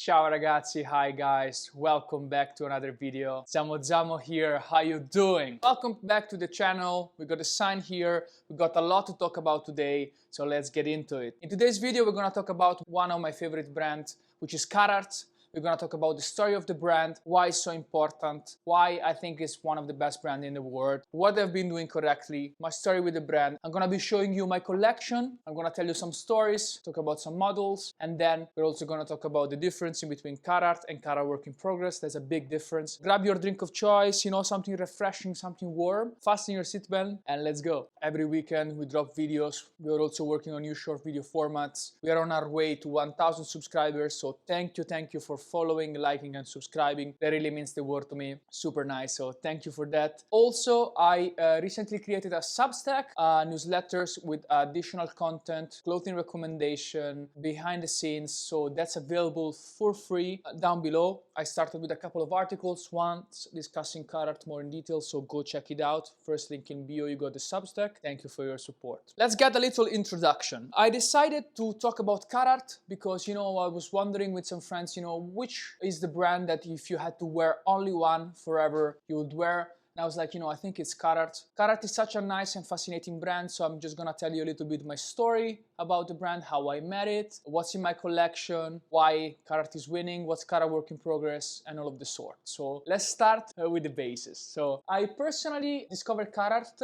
Ciao ragazzi, hi guys, welcome back to another video. Zamo here, how you doing? Welcome back to the channel. We got a sign here, we got a lot to talk about today, so let's get into it. In today's video, we're gonna talk about one of my favorite brands, which is Carhartt. We're gonna talk about the story of the brand, why it's so important, why I think it's one of the best brands in the world, what they've been doing correctly, my story with the brand. I'm gonna be showing you my collection. I'm gonna tell you some stories, talk about some models, and then we're also gonna talk about the difference in between Carhartt and Carhartt Work in Progress. There's a big difference. Grab your drink of choice, something refreshing, something warm, fasten your seatbelt, and let's go. Every weekend we drop videos. We're also working on new short video formats. We are on our way to 1,000 subscribers, so thank you for following, liking, and subscribing. That really means the world to me. Super nice, so thank you for that. Also, I recently created a Substack newsletters with additional content, clothing recommendation, behind the scenes, so that's available for free down below. I started with a couple of articles, once discussing Carhartt more in detail, so go check it out. First link in bio, you got the Substack. Thank you for your support. Let's get a little introduction. I decided to talk about Carhartt because, I was wondering with some friends, which is the brand that if you had to wear only one forever, you would wear. And I was like, I think it's Carhartt. Carhartt is such a nice and fascinating brand, so I'm just gonna tell you a little bit my story about the brand, how I met it, what's in my collection, why Carhartt is winning, what's Carhartt Work in Progress, and all of the sort. So let's start with the basis. So I personally discovered Carhartt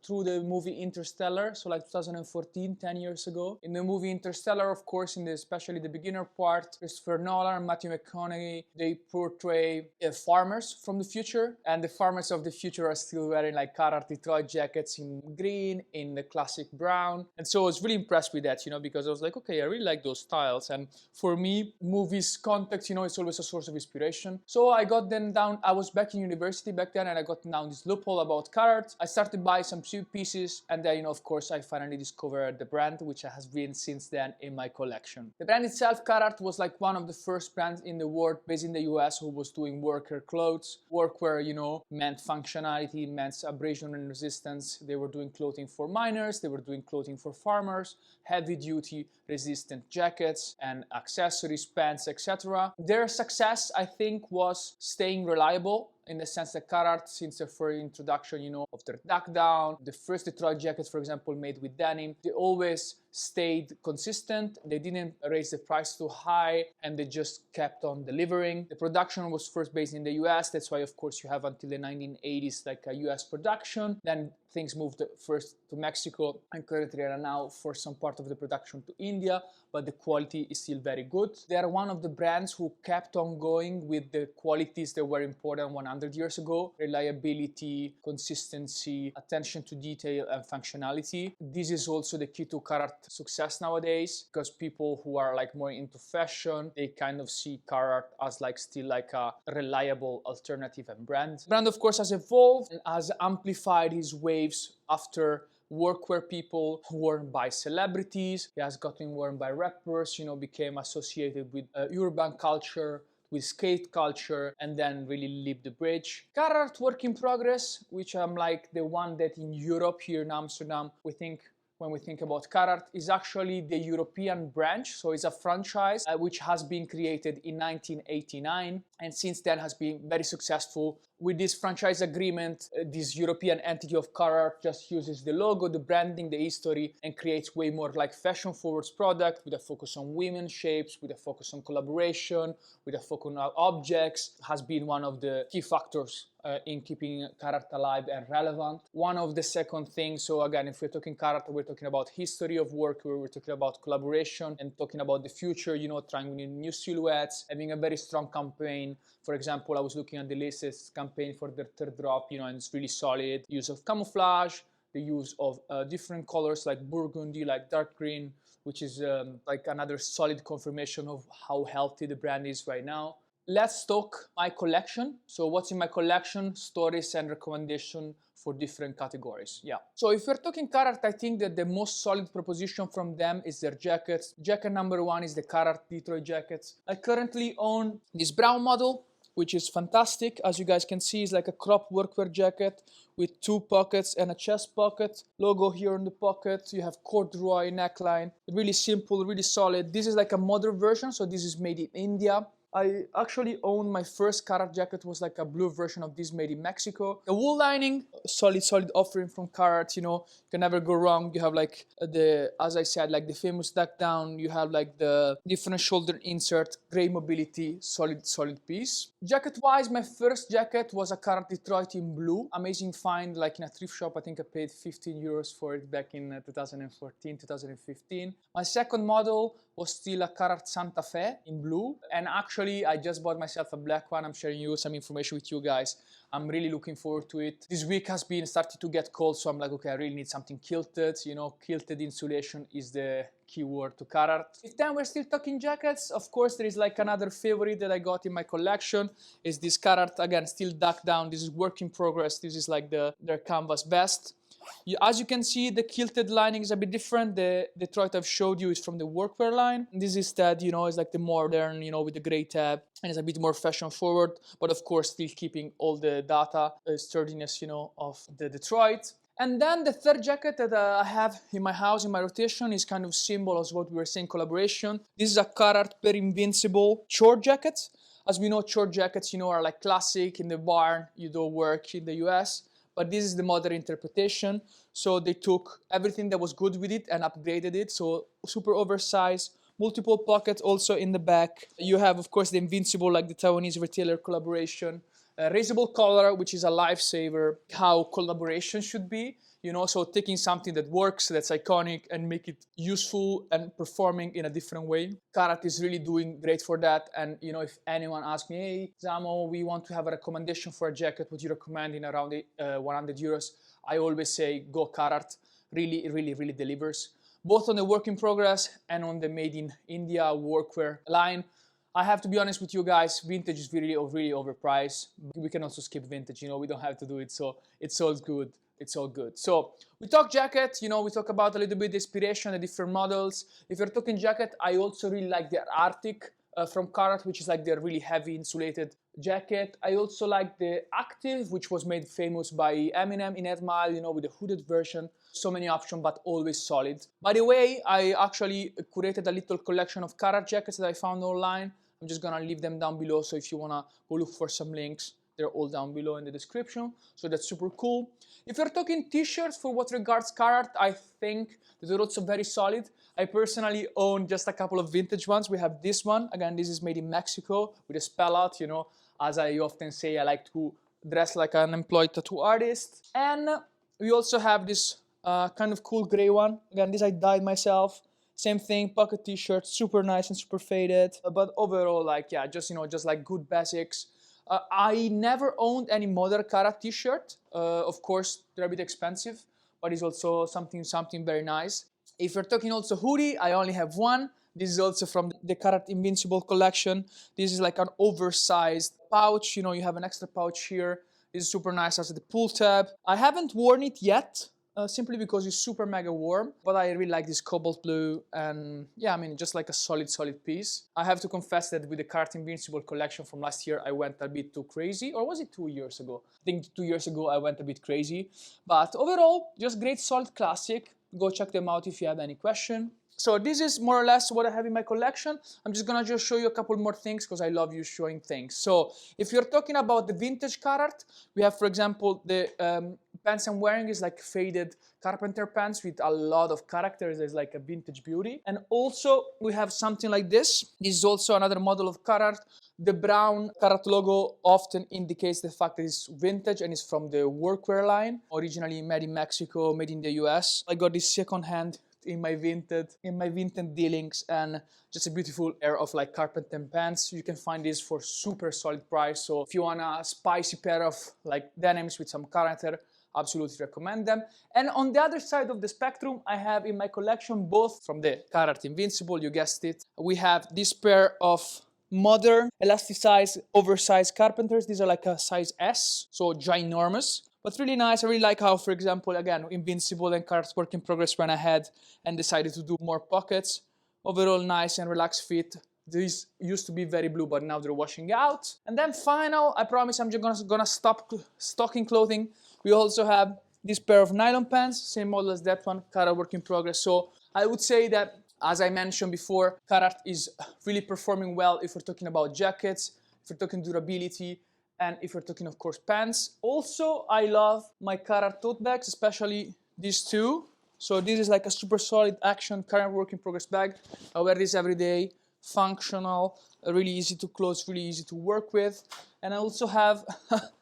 through the movie Interstellar, so like 2014, 10 years ago. In the movie Interstellar, of course, especially the beginner part, Christopher Nolan, Matthew McConaughey, they portray farmers from the future, and the farmers of the future are still wearing like Carhartt Detroit jackets in green, in the classic brown. And so I was really impressed with that, because I was like, okay, I really like those styles. And for me, movies, context, it's always a source of inspiration. So I got them down. I was back in university back then, and I got down this loophole about Carhartt. I started to buy some cheap pieces, and then, of course, I finally discovered the brand, which has been since then in my collection. The brand itself, Carhartt, was like one of the first brands in the world, based in the US, who was doing worker clothes. Workwear, meant functionality, meant abrasion and resistance. They were doing clothing for miners, they were doing clothing for farmers, heavy duty resistant jackets and accessories, pants, etc. Their success, I think, was staying reliable, in the sense that Carhartt, since the first introduction, of their duck down, the first Detroit jackets, for example, made with denim, they always stayed consistent. They didn't raise the price too high, and they just kept on delivering. The production was first based in the US. That's why, of course, you have until the 1980s like a US production. Then things moved first to Mexico, and currently are now for some part of the production to India, but the quality is still very good. They are one of the brands who kept on going with the qualities that were important 100 years ago: reliability, consistency, attention to detail, and functionality. This is also the key to Carhartt success nowadays, because people who are like more into fashion, they kind of see Carhartt as like still like a reliable alternative and brand. The brand, of course, has evolved and has amplified his waves after workwear people worn by celebrities. It has gotten worn by rappers, became associated with urban culture, with skate culture, and then really leap the bridge. Carhartt Work in Progress, which I'm like the one that in Europe, here in Amsterdam, when we think about Carhartt, is actually the European branch. So it's a franchise which has been created in 1989, and since then has been very successful. With this franchise agreement, this European entity of Carhartt just uses the logo, the branding, the history, and creates way more like fashion-forward product with a focus on women's shapes, with a focus on collaboration, with a focus on objects. Has been one of the key factors in keeping Carhartt alive and relevant. One of the second things, so again, if we're talking Carhartt, we're talking about history of work, we're talking about collaboration, and talking about the future, trying new silhouettes, having a very strong campaign. For example, I was looking at the latest campaign for their third drop, and it's really solid. Use of camouflage, the use of different colors like burgundy, like dark green, which is like another solid confirmation of how healthy the brand is right now. Let's talk my collection. So what's in my collection, stories and recommendation for different categories. Yeah. So if we're talking Carhartt, I think that the most solid proposition from them is their jackets. Jacket number one is the Carhartt Detroit jackets. I currently own this brown model, which is fantastic. As you guys can see, it's like a crop workwear jacket with 2 pockets and a chest pocket. Logo here in the pocket. You have corduroy neckline. Really simple, really solid. This is like a modern version, so this is made in India. I actually owned my first Carhartt jacket, was like a blue version of this made in Mexico. The wool lining, solid offering from Carhartt, you know, you can never go wrong. You have like as I said, like the famous duck down, you have like the different shoulder insert, great mobility, solid piece. Jacket wise, my first jacket was a Carhartt Detroit in blue. Amazing find, like in a thrift shop. I think I paid 15 euros for it back in 2014, 2015. My second model was still a Carhartt Santa Fe in blue, and actually I just bought myself a black one. I'm sharing you some information with you guys. I'm really looking forward to it. This week has been starting to get cold, so I'm like, okay, I really need something kilted. You know, kilted insulation is the keyword to Carhartt. If then we're still talking jackets, of course there is like another favorite that I got in my collection is this Carhartt, again, still duck down. This is work in progress. This is like their canvas vest. As you can see, the kilted lining is a bit different. The Detroit I've showed you is from the workwear line. This instead, you know, is like the modern, you know, with the gray tab, and it's a bit more fashion forward, but of course still keeping all the data sturdiness, you know, of the Detroit. And then the third jacket that I have in my house, in my rotation, is kind of symbol of what we were saying, collaboration. This is a Carhartt Invincible short jacket. As we know, short jackets, you know, are like classic in the barn, you do work in the US. But this is the modern interpretation. So they took everything that was good with it and upgraded it. So super oversized, multiple pockets also in the back. You have, of course, the Invincible, like the Taiwanese retailer collaboration. Raisable collar, which is a lifesaver, how collaboration should be. You know, so taking something that works, that's iconic, and make it useful and performing in a different way. Carhartt is really doing great for that. And, you know, if anyone asks me, hey, Zamo, we want to have a recommendation for a jacket, what you recommend in around 100 euros? I always say, go Carhartt. Really delivers. Both on the work in progress and on the made in India workwear line. I have to be honest with you guys, vintage is really overpriced. We can also skip vintage, you know, we don't have to do it, so it's all good. It's all good. So we talk jacket, you know, we talk about a little bit the inspiration, the different models. If you're talking jacket, I also really like the Arctic from Carhartt, which is like their really heavy insulated jacket. I also like the Active, which was made famous by Eminem in 8 Mile, you know, with the hooded version. So many options, but always solid. By the way, I actually curated a little collection of Carhartt jackets that I found online. I'm just gonna leave them down below, so if you wanna go look for some links, they're all down below in the description. So that's super cool. If you're talking t-shirts for what regards Carhartt, I think that they're also very solid. I personally own just a couple of vintage ones. We have this one. Again, this is made in Mexico with a spell out, you know. As I often say, I like to dress like an employed tattoo artist. And we also have this kind of cool gray one. Again, this I dyed myself. Same thing, pocket t-shirt, super nice and super faded. But overall, like, yeah, just, you know, just like good basics. I never owned any modern Carhartt t-shirt. Of course, they're a bit expensive, but it's also something very nice. If you're talking also hoodie, I only have one. This is also from the Carhartt Invincible collection. This is like an oversized pouch. You know, you have an extra pouch here. This is super nice as the pull tab. I haven't worn it yet. Simply because it's super mega warm, but I really like this cobalt blue, and yeah, I mean, just like a solid piece. I have to confess that with the Carhartt Invincible collection from last year, I went a bit too crazy, or was it 2 years ago? I think 2 years ago I went a bit crazy, but overall, just great solid classic. Go check them out if you have any question. So this is more or less what I have in my collection. I'm just gonna show you a couple more things because I love you showing things. So if you're talking about the vintage Carhartt, we have, for example, the pants I'm wearing is like faded carpenter pants with a lot of characters. There's like a vintage beauty. And also we have something like this. This is also another model of Carhartt. The brown Carhartt logo often indicates the fact that it's vintage and it's from the workwear line, originally made in Mexico, made in the US. I got this second hand in my vintage dealings, and just a beautiful pair of like carpenter pants. You can find this for super solid price. So if you want a spicy pair of like denims with some character, absolutely recommend them. And on the other side of the spectrum, I have in my collection both from the Carhartt Invincible, you guessed it. We have this pair of modern elasticized oversized carpenters. These are like a size S, so ginormous, but really nice. I really like how, for example, again, Invincible and Carhartt Work in Progress went ahead and decided to do more pockets. Overall nice and relaxed fit. These used to be very blue, but now they're washing out. And then final, I promise I'm just gonna stop stocking clothing. We also have this pair of nylon pants, same model as that one, Carhartt Work in Progress. So I would say that As I mentioned before, Carhartt is really performing well if we're talking about jackets, if we're talking durability, and if we're talking, of course, pants. Also, I love my Carhartt tote bags, especially these two. So this is like a super solid action Carhartt Work in Progress bag. I wear this every day, functional, really easy to close, really easy to work with. And I also have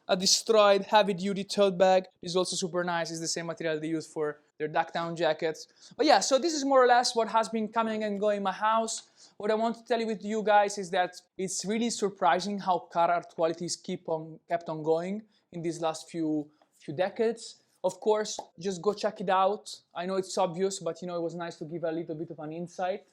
a destroyed heavy-duty tote bag. It's also super nice. It's the same material they use for their duck-down jackets. But yeah, so this is more or less what has been coming and going in my house. What I want to tell you with you guys is that it's really surprising how Carhartt qualities kept on going in these last few decades. Of course, just go check it out. I know it's obvious, but you know, it was nice to give a little bit of an insight.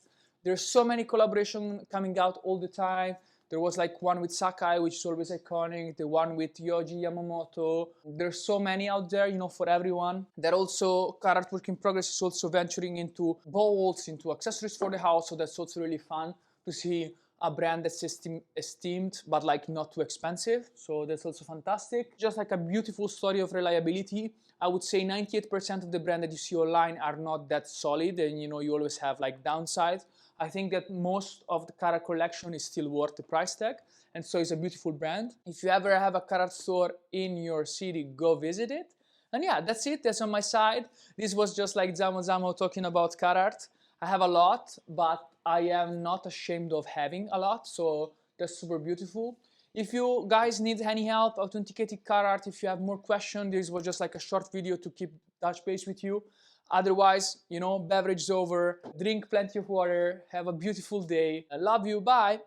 There's so many collaborations coming out all the time. There was like one with Sacai, which is always iconic, the one with Yoji Yamamoto. There's so many out there, you know, for everyone. That also, Carhartt Work in Progress is also venturing into bowls, into accessories for the house, so that's also really fun to see a brand that's esteemed, but like not too expensive. So that's also fantastic. Just like a beautiful story of reliability. I would say 98% of the brands that you see online are not that solid, and you know, you always have like downsides. I think that most of the Carhartt collection is still worth the price tag, and so it's a beautiful brand. If you ever have a Carhartt store in your city, go visit it. And yeah, that's it. That's on my side. This was just like Zamo talking about Carhartt. I have a lot, but I am not ashamed of having a lot, so that's super beautiful. If you guys need any help authenticating Carhartt, if you have more questions, this was just like a short video to keep touch base with you. Otherwise, you know, beverage is over, drink plenty of water, have a beautiful day. I love you, bye!